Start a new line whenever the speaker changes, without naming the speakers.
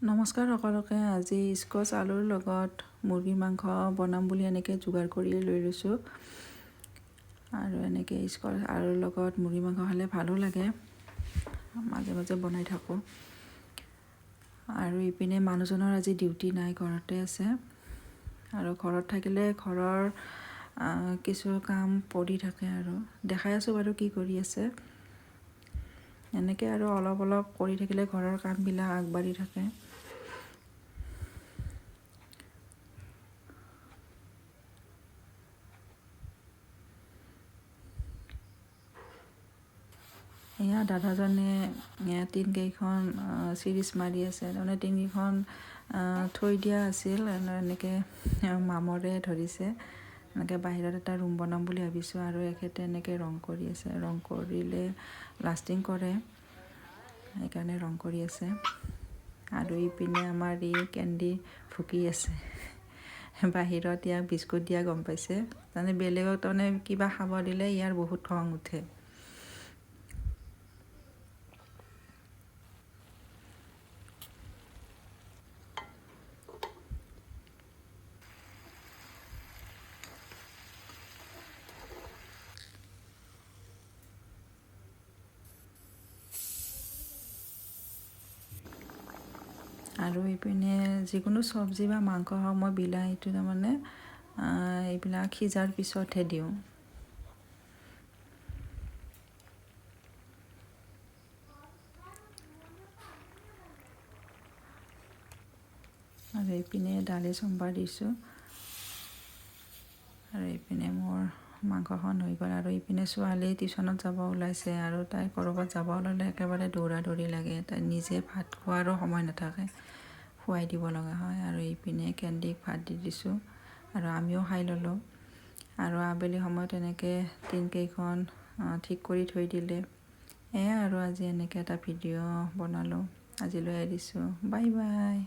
নমস্কাৰ সকলোকে। আজি স্কচ আলুৰ লগত মুৰ্গী মাংস বনাম বুলি এনেকৈ যোগাৰ কৰি লৈ লৈছোঁ। আৰু এনেকৈ স্কচ আলুৰ লগত মুৰ্গী মাংস খালে ভালো লাগে, মাজে মাজে বনাই থাকোঁ। আৰু ইপিনে মানুহজনৰ আজি ডিউটি নাই, ঘৰতে আছে। আৰু ঘৰত থাকিলে ঘৰৰ কিছু কাম পৰি থাকে আৰু দেখাই আছোঁ বাৰু কি কৰি আছে। এনেকৈ আৰু অলপ অলপ কৰি থাকিলে ঘৰৰ কামবিলাক আগবাঢ়ি থাকে। এয়া দাদাজনে টিনকেইখন চিৰিজ মাৰি আছে। তাৰমানে টিনকেইখন থৈ দিয়া আছিল, এনেকৈ মামৰে ধৰিছে। এনেকৈ বাহিৰত এটা ৰুম বনাম বুলি ভাবিছোঁ। আৰু এখেতে এনেকৈ ৰং কৰি আছে। ৰং কৰিলে লাষ্টিং কৰে, সেইকাৰণে ৰং কৰি আছে। আৰু ইপিনে আমাৰ কেণ্ডি ফুকি আছে। বাহিৰত ইয়াক বিস্কুট দিয়া গম পাইছে। তাৰমানে বেলেগক তাৰমানে কিবা খাব দিলে ইয়াৰ বহুত খং উঠে। আৰু ইপিনে যিকোনো চব্জি বা মাংস হওক, মই বিলাহীটো তাৰমানে এইবিলাক সিজাৰ পিছতহে দিওঁ। আৰু এইপিনে দালি চম্ভাৰ দিছোঁ। আৰু এইপিনে মোৰ মাংসখন হৈ গ'ল। আৰু ইপিনে ছোৱালী টিউশ্যনত যাব ওলাইছে। আৰু তাই ক'ৰবাত যাব ওলালে একেবাৰে দৌৰা দৌৰি লাগে। তাই নিজে ভাত খোৱাৰো সময় নাথাকে, খুৱাই দিব লগা হয়। আৰু ইপিনে কেণ্ডিক ভাত দি দিছোঁ, আৰু আমিও খাই ল'লোঁ। আৰু আবেলি সময়ত এনেকৈ টিনকেইখন ঠিক কৰি থৈ দিলে। এয়া আৰু আজি এনেকৈ এটা ভিডিঅ' বনালোঁ। আজিলৈ এৰিছোঁ। Bye bye.